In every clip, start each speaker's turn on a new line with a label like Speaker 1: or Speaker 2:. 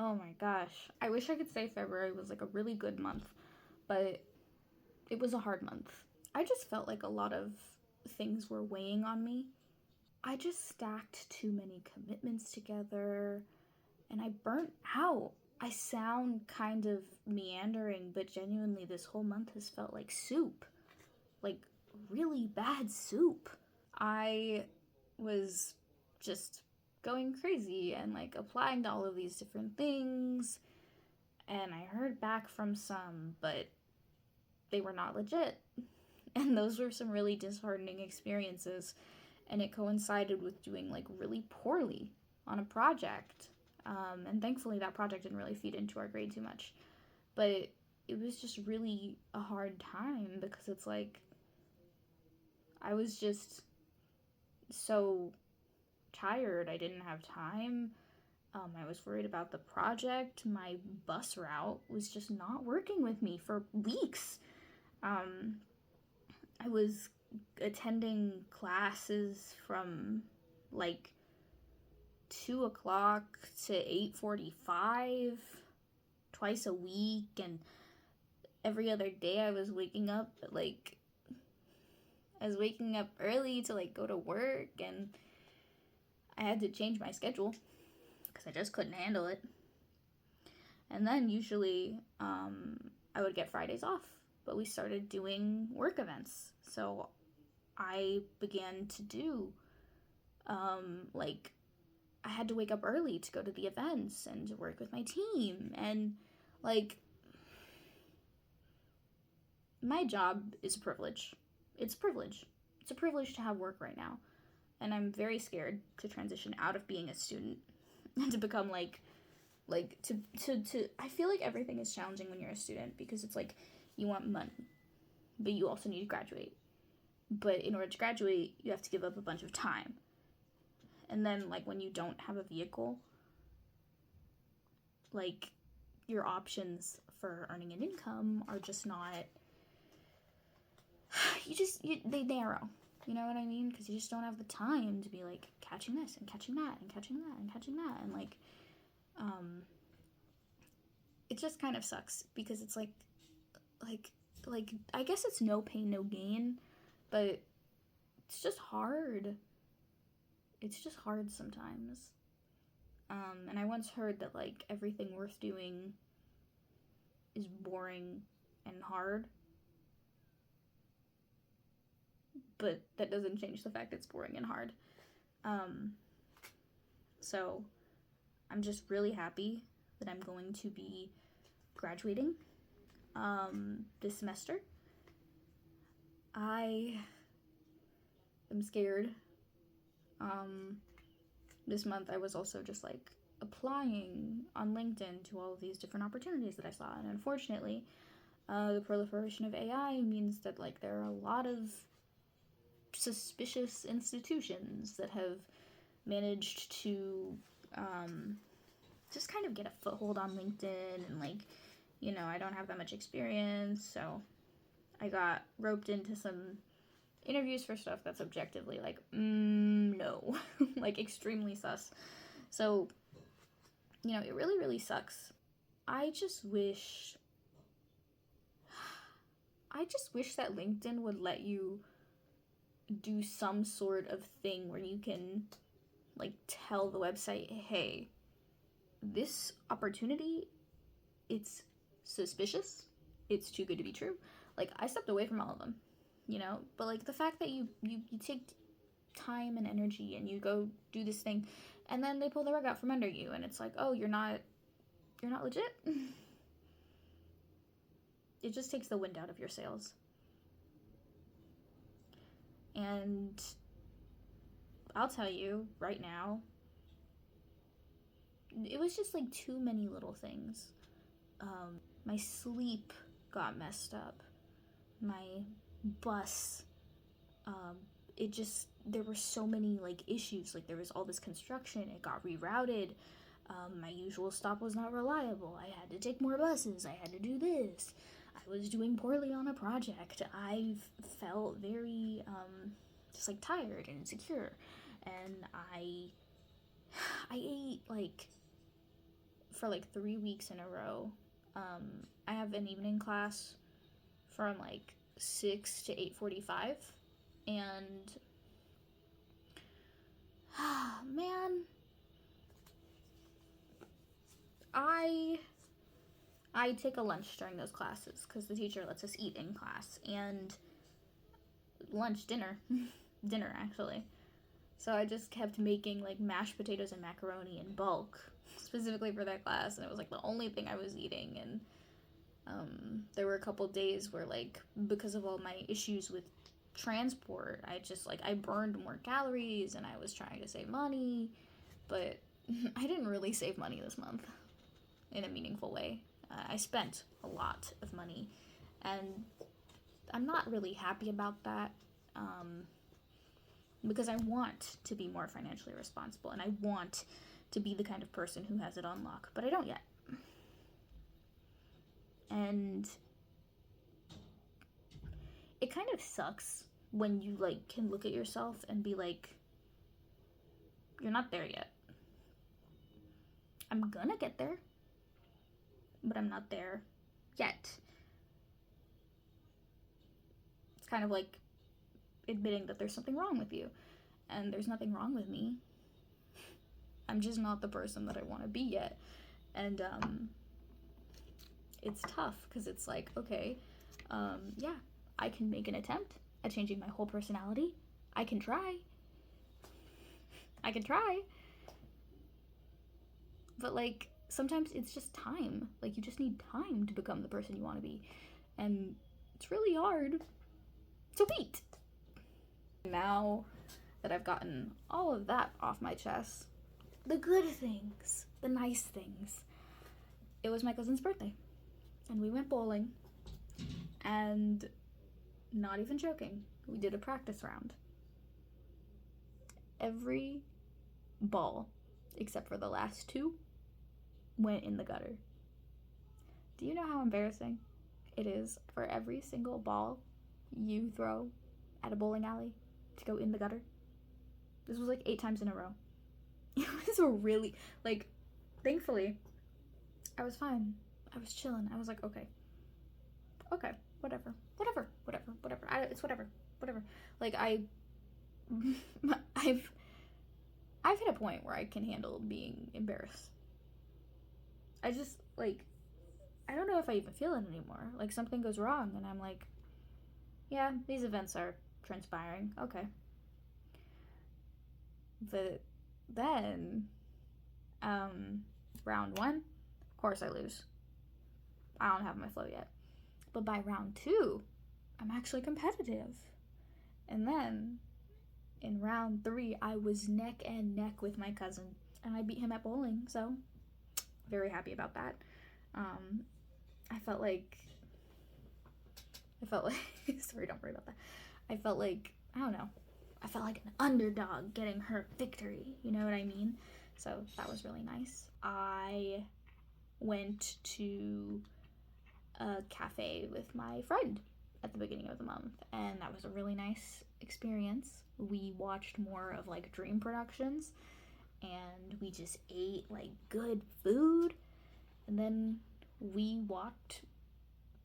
Speaker 1: Oh my gosh. I wish I could say February was like a really good month, but it was a hard month. I just felt like a lot of things were weighing on me. I just stacked too many commitments together and I burnt out. I sound kind of meandering, but genuinely, this whole month has felt like soup. Like, really bad soup. I was just going crazy and like applying to all of these different things, and I heard back from some, but they were not legit. And those were some really disheartening experiences, and it coincided with doing like really poorly on a project. And thankfully, that project didn't really feed into our grade too much. But it was just really a hard time because it's like I was just so tired. I didn't have time. I was worried about the project. My bus route was just not working with me for weeks. Um, I was attending classes from like 2 o'clock to 8:45 twice a week, and every other day I was waking up early to like go to work, and I had to change my schedule because I just couldn't handle it. And then usually I would get Fridays off, but we started doing work events. So I began to do like I had to wake up early to go to the events and to work with my team. And like my job is a privilege. It's a privilege. It's a privilege to have work right now. And I'm very scared to transition out of being a student and to become to I feel like everything is challenging when you're a student because it's like you want money, but you also need to graduate. But in order to graduate, you have to give up a bunch of time. And then like when you don't have a vehicle, like your options for earning an income are just not they narrow. You know what I mean? Because you just don't have the time to be like catching this and catching that and catching that and catching that and like um it just kind of sucks because it's like like I guess it's no pain no gain, but it's just hard. It's just hard sometimes. And I once heard that like everything worth doing is boring and hard, but that doesn't change the fact it's boring and hard. Um, so I'm just really happy that I'm going to be graduating this semester. I am scared. Um, this month I was also just like applying on LinkedIn to all of these different opportunities that I saw, and unfortunately, the proliferation of AI means that like there are a lot of suspicious institutions that have managed to just kind of get a foothold on LinkedIn, and like, you know, I don't have that much experience, so I got roped into some interviews for stuff that's objectively like, no, like extremely sus. So, you know, it really, really sucks. I just wish, I just wish that LinkedIn would let you do some sort of thing where you can like tell the website, hey, this opportunity, it's suspicious. It's too good to be true. Like I stepped away from all of them, you know, but like the fact that you take time and energy and you go do this thing and then they pull the rug out from under you and it's like, "Oh, you're not legit." It just takes the wind out of your sails. And I'll tell you right now, it was just like too many little things. My sleep got messed up. My bus, um, it just, there were so many like issues. Like there was all this construction, it got rerouted. My usual stop was not reliable. I had to take more buses. I had to do this. I was doing poorly on a project. I felt very just like tired and insecure, and I ate like for like 3 weeks in a row. I have an evening class from like 6 to 8:45, and man, I take a lunch during those classes because the teacher lets us eat in class, and dinner actually. So I just kept making like mashed potatoes and macaroni in bulk, specifically for that class, and it was like the only thing I was eating. And there were a couple days where, like, because of all my issues with transport, I burned more calories, and I was trying to save money, but I didn't really save money this month in a meaningful way. I spent a lot of money, and I'm not really happy about that, because I want to be more financially responsible, and I want to be the kind of person who has it on lock, but I don't yet. And it kind of sucks when you, like, can look at yourself and be like, you're not there yet. I'm gonna get there, but I'm not there yet. It's kind of like admitting that there's something wrong with you, and there's nothing wrong with me. I'm just not the person that I want to be yet. And it's tough because it's like, okay, yeah, I can make an attempt at changing my whole personality. I can try. But, like, sometimes it's just time. Like, you just need time to become the person you want to be. And it's really hard to wait. Now that I've gotten all of that off my chest, the good things, the nice things. It was my cousin's birthday, and we went bowling, and not even joking, we did a practice round. Every ball, except for the last two, went in the gutter. Do you know how embarrassing it is for every single ball you throw at a bowling alley to go in the gutter? This was like 8 times in a row. It was really, like, thankfully, I was fine. I was chilling. I was like, okay, whatever. It's whatever. Like, I've hit a point where I can handle being embarrassed. I just, like, I don't know if I even feel it anymore. Like, something goes wrong, and I'm like, yeah, these events are transpiring. Okay. But then, round 1, of course I lose. I don't have my flow yet. But by round 2, I'm actually competitive. And then, in round 3, I was neck and neck with my cousin, and I beat him at bowling, so very happy about that. I felt like sorry, don't worry about that. I felt like an underdog getting her victory, you know what I mean? So that was really nice. I went to a cafe with my friend at the beginning of the month, and that was a really nice experience. We watched more of, like, dream productions, and we just ate, like, good food, and then we walked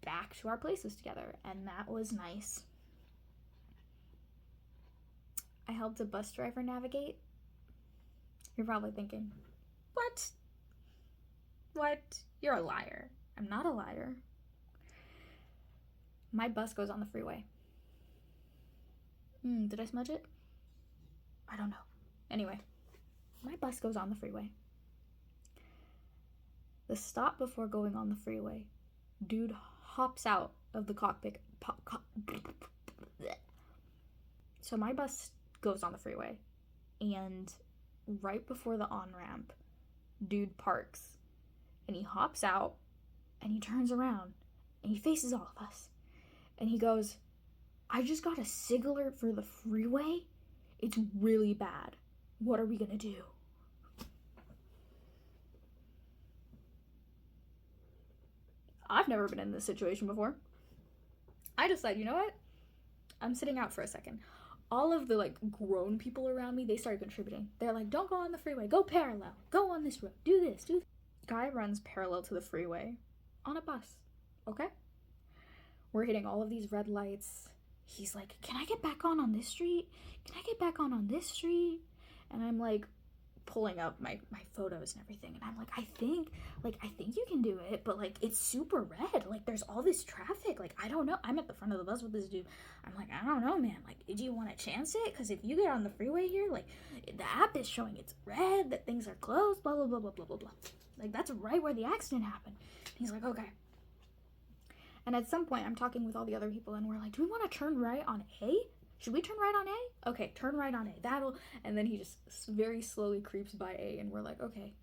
Speaker 1: back to our places together, and that was nice. I helped a bus driver navigate. You're probably thinking, what? You're a liar. I'm not a liar. My bus goes on the freeway. Did I smudge it? I don't know. Anyway, my bus goes on the freeway. The stop before going on the freeway, dude hops out of the cockpit. So my bus goes on the freeway, and right before the on-ramp, dude parks, and he hops out, and he turns around, and he faces all of us, and he goes, I just got a SIG alert for the freeway. It's really bad. What are we gonna do? I've never been in this situation before. I decided, you know what? I'm sitting out for a second. All of the, like, grown people around me, they started contributing. They're like, don't go on the freeway. Go parallel. Go on this road. Do this. guy runs parallel to the freeway on a bus, okay? We're hitting all of these red lights. He's like, can I get back on this street? Can I get back on this street? And I'm like, pulling up my photos and everything, and I'm like, I think you can do it, but like it's super red, like there's all this traffic, like I don't know. I'm at the front of the bus with this dude. I'm like, I don't know, man, like, do you want to chance it? Because if you get on the freeway here, like the app is showing it's red, that things are closed, blah blah blah blah blah blah blah, like that's right where the accident happened. And he's like, okay. And at some point I'm talking with all the other people and we're like, do we want to turn right on A? Should we turn right on A? Okay, turn right on A. That'll... And then he just very slowly creeps by A, and we're like, okay,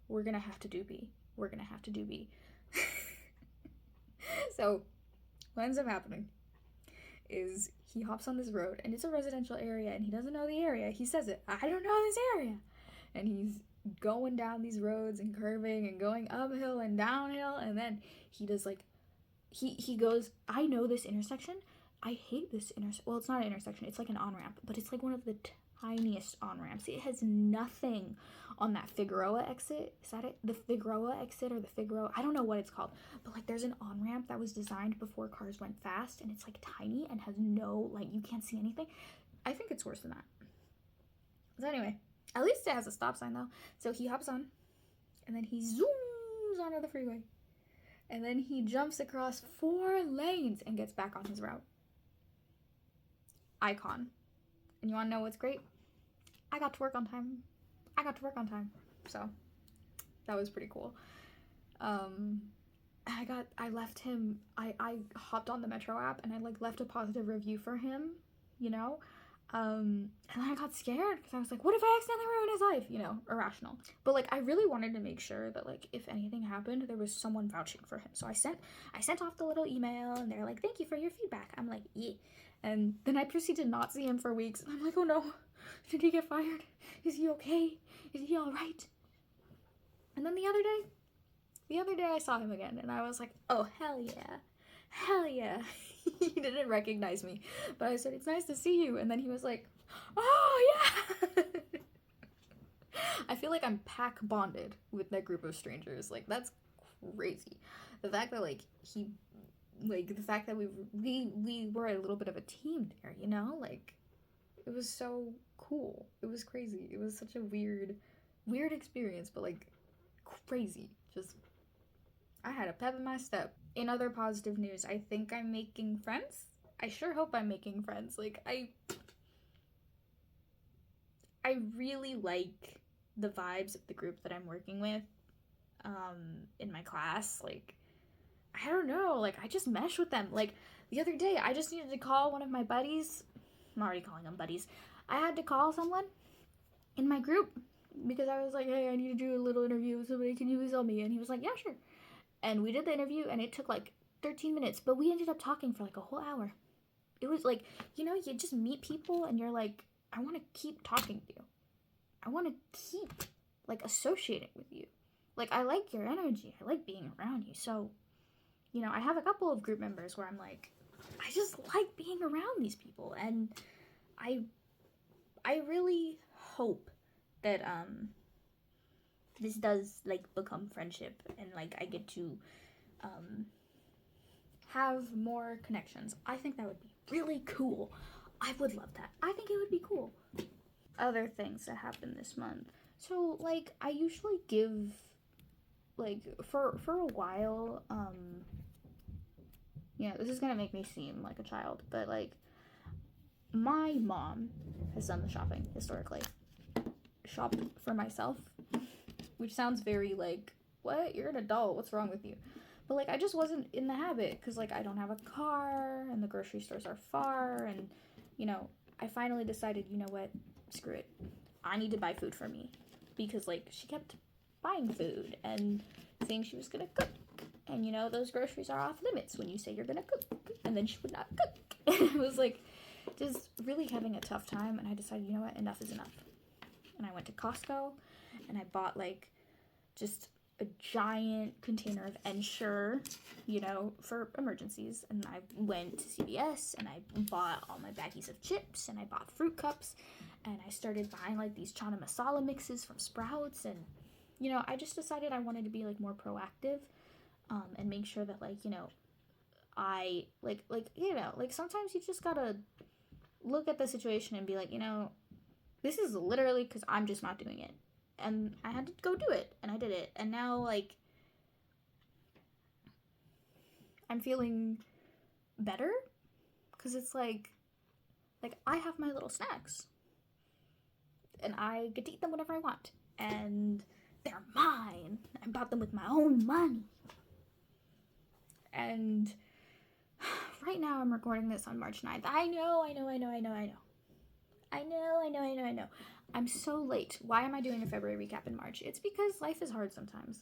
Speaker 1: we're gonna have to do B. We're gonna have to do B. So, what ends up happening is he hops on this road, and it's a residential area, and he doesn't know the area. He says it, I don't know this area. And he's going down these roads and curving and going uphill and downhill, and then he does like... He goes, I know this intersection. I hate this well, it's not an intersection, it's like an on-ramp, but it's like one of the tiniest on-ramps. It has nothing on that Figueroa exit. Is that it? The Figueroa exit, or the Figueroa, I don't know what it's called, but like there's an on-ramp that was designed before cars went fast, and it's like tiny and has no, like, you can't see anything. I think it's worse than that. So anyway, at least it has a stop sign though. So he hops on, and then he zooms onto the freeway, and then he jumps across 4 lanes and gets back on his route. Icon. And you want to know what's great? I got to work on time. So that was pretty cool. I left him, I hopped on the Metro app and I like left a positive review for him, you know? And then I got scared because I was like, what if I accidentally ruin his life? You know, irrational. But like, I really wanted to make sure that like, if anything happened, there was someone vouching for him. So I sent off the little email, and they're like, thank you for your feedback. I'm like, yeah. And then I proceed to not see him for weeks. And I'm like, oh no, did he get fired? Is he okay? Is he all right? And then the other day I saw him again, and I was like, oh, hell yeah. Hell yeah. He didn't recognize me, but I said, it's nice to see you. And then he was like, oh yeah. I feel like I'm pack bonded with that group of strangers. Like, that's crazy. The fact that we were a little bit of a team there, you know? Like, it was so cool. It was crazy. It was such a weird experience, but like crazy. Just, I had a pep in my step. In other positive news, I think I'm making friends. I sure hope I'm making friends. Like, I really like the vibes of the group that I'm working with in my class. Like, I don't know, like, I just mesh with them. Like, the other day, I just needed to call one of my buddies. I'm already calling them buddies. I had to call someone in my group because I was like, hey, I need to do a little interview with somebody. Can you please help me? And he was like, yeah, sure. And we did the interview, and it took like 13 minutes, but we ended up talking for like a whole hour. It was like, you know, you just meet people, and you're like, I want to keep talking to you. I want to keep, like, associating with you. Like, I like your energy. I like being around you. So, you know, I have a couple of group members where I'm like, I just like being around these people. And I really hope that, this does, like, become friendship, and, like, I get to, have more connections. I think that would be really cool. I would love that. I think it would be cool. Other things that happened this month. So, like, I usually give, like, for a while, you know, this is gonna make me seem like a child, but, like, my mom has done the shopping, historically. Shopped for myself, which sounds very, like, what? You're an adult, what's wrong with you? But, like, I just wasn't in the habit, because, like, I don't have a car, and the grocery stores are far, and, you know, I finally decided, you know what, screw it. I need to buy food for me, because, like, she kept buying food, and saying she was gonna cook, and, you know, those groceries are off limits when you say you're gonna cook, and then she would not cook. And it was, like, just really having a tough time, and I decided, you know what, enough is enough. And I went to Costco, and I bought, like, just a giant container of Ensure, you know, for emergencies. And I went to CVS, and I bought all my baggies of chips, and I bought fruit cups, and I started buying, like, these chana masala mixes from Sprouts, and I just decided I wanted to be like more proactive, and make sure that like, I like sometimes you just gotta look at the situation and be like, this is literally because I'm just not doing it. And I had to go do it, and I did it. And now, like, I'm feeling better because it's like I have my little snacks, and I get to eat them whenever I want, and they're mine. I bought them with my own money. And right now I'm recording this on March 9th. I know. I'm so late. Why am I doing a February recap in March? It's because life is hard sometimes.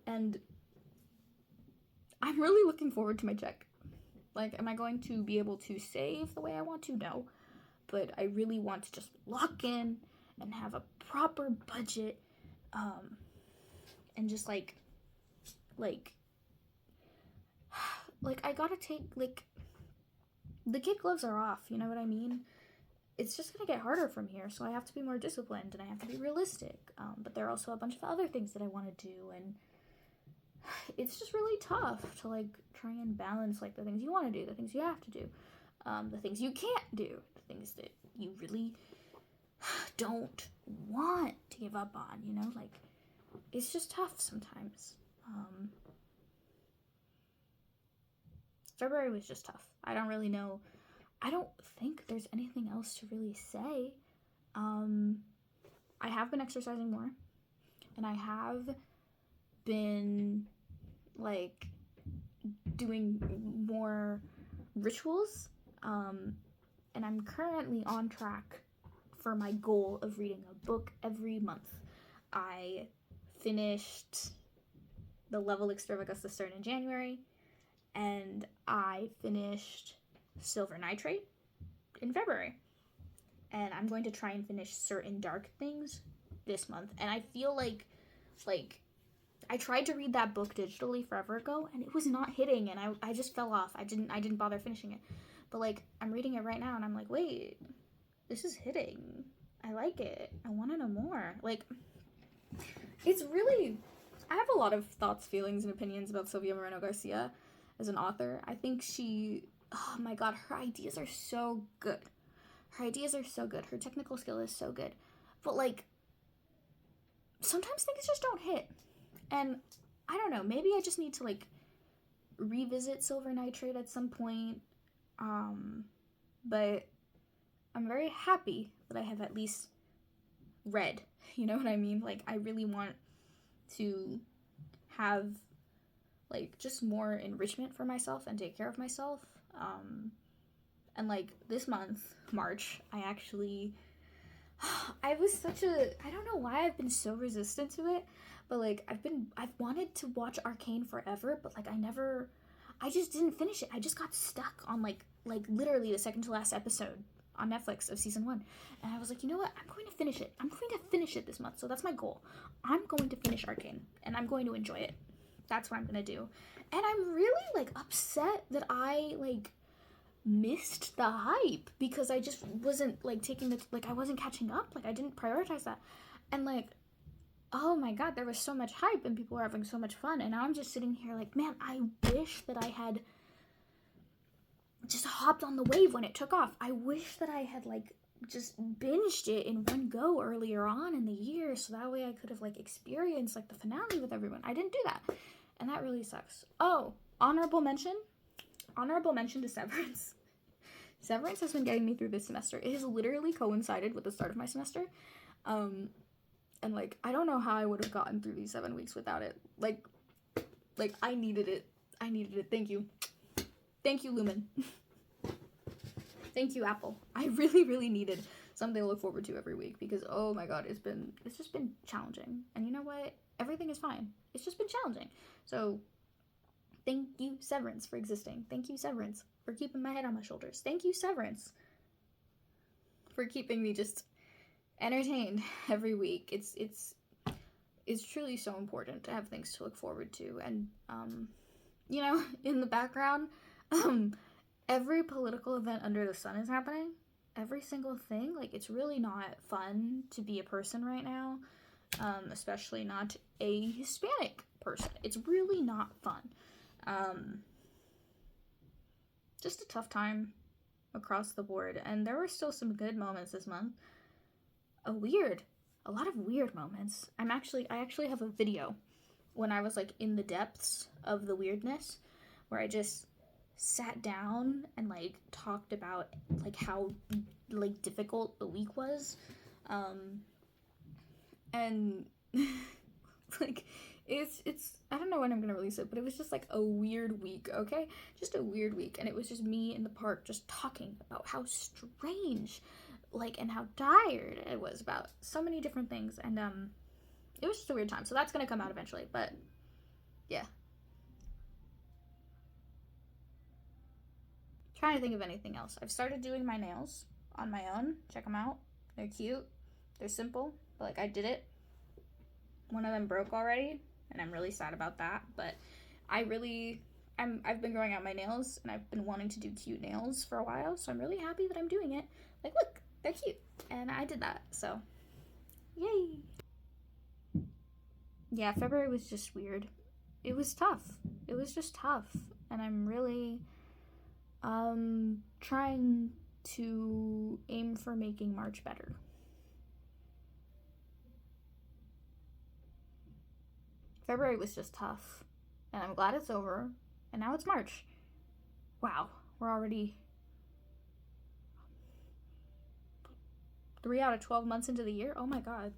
Speaker 1: And I'm really looking forward to my check. Like, am I going to be able to save the way I want to? No. But I really want to just lock in and have a proper budget. And just like I gotta take, like, the kid gloves are off, you know what I mean? It's just gonna get harder from here, so I have to be more disciplined and I have to be realistic. But there are also a bunch of other things that I want to do, and it's just really tough to like try and balance like the things you want to do, the things you have to do, the things you can't do, the things that you really don't want to give up on, like it's just tough sometimes. February was just tough. I don't really know. I don't think there's anything else to really say. I have been exercising more, and I have been like doing more rituals, and I'm currently on track for my goal of reading a book every month. I finished The Level Extravaganza Stern in January, and I finished Silver Nitrate in February. And I'm going to try and finish Certain Dark Things this month. And I feel like I tried to read that book digitally forever ago, and it was not hitting, and I just fell off. I didn't bother finishing it. But like I'm reading it right now, and I'm like, wait, this is hitting. I like it. I want to know more. Like, it's really, I have a lot of thoughts, feelings, and opinions about Sylvia Moreno Garcia as an author. I think oh my god, her ideas are so good. Her technical skill is so good. But like, sometimes things just don't hit. And I don't know, maybe I just need to like revisit Silver Nitrate at some point. But I'm very happy that I have at least read. You know what I mean? Like, I really want to have like just more enrichment for myself and take care of myself. And like this month, March, I don't know why I've been so resistant to it, but like I've wanted to watch Arcane forever, but like I just didn't finish it. I just got stuck on like literally the second to last episode on Netflix of season 1. And I was like, you know what? I'm going to finish it. I'm going to finish it this month. So that's my goal. I'm going to finish Arcane, and I'm going to enjoy it. That's what I'm going to do. And I'm really like upset that I like missed the hype, because I just wasn't like I wasn't catching up. Like, I didn't prioritize that. And like, oh my god, there was so much hype and people were having so much fun, and now I'm just sitting here like, man, I wish that I had just hopped on the wave when it took off. I wish that I had like just binged it in one go earlier on in the year, so that way I could have like experienced like the finale with everyone. I didn't do that, and that really sucks. Oh, honorable mention to Severance. Severance has been getting me through this semester. It has literally coincided with the start of my semester. And like, I don't know how I would have gotten through these 7 weeks without it. Like I needed it. Thank you. Thank you, Lumen. Thank you, Apple. I really, really needed something to look forward to every week, because oh my god, it's just been challenging. And you know what? Everything is fine. It's just been challenging. So thank you, Severance, for existing. Thank you, Severance, for keeping my head on my shoulders. Thank you, Severance, for keeping me just entertained every week. It's truly so important to have things to look forward to. And in the background, every political event under the sun is happening. Every single thing. Like, it's really not fun to be a person right now. especially not a Hispanic person. It's really not fun. Just a tough time across the board, and there were still some good moments this month. A lot of weird moments. I actually have a video when I was like in the depths of the weirdness, where I just sat down and like talked about like how like difficult the week was, and like it's I don't know when I'm gonna release it, but it was just like a weird week, okay? Just a weird week, and it was just me in the park just talking about how strange, like, and how tired it was about so many different things, and it was just a weird time. So that's gonna come out eventually, but yeah. Trying to think of anything else. I've started doing my nails on my own. Check them out. They're cute. They're simple, but like I did it. One of them broke already, and I'm really sad about that. But I've been growing out my nails, and I've been wanting to do cute nails for a while, so I'm really happy that I'm doing it. Like, look, they're cute, and I did that. So, yay! Yeah, February was just weird. It was tough. It was just tough, and I'm really trying to aim for making March better. February was just tough, and I'm glad it's over, and now it's March. Wow, we're already 3 out of 12 months into the year. Oh my god.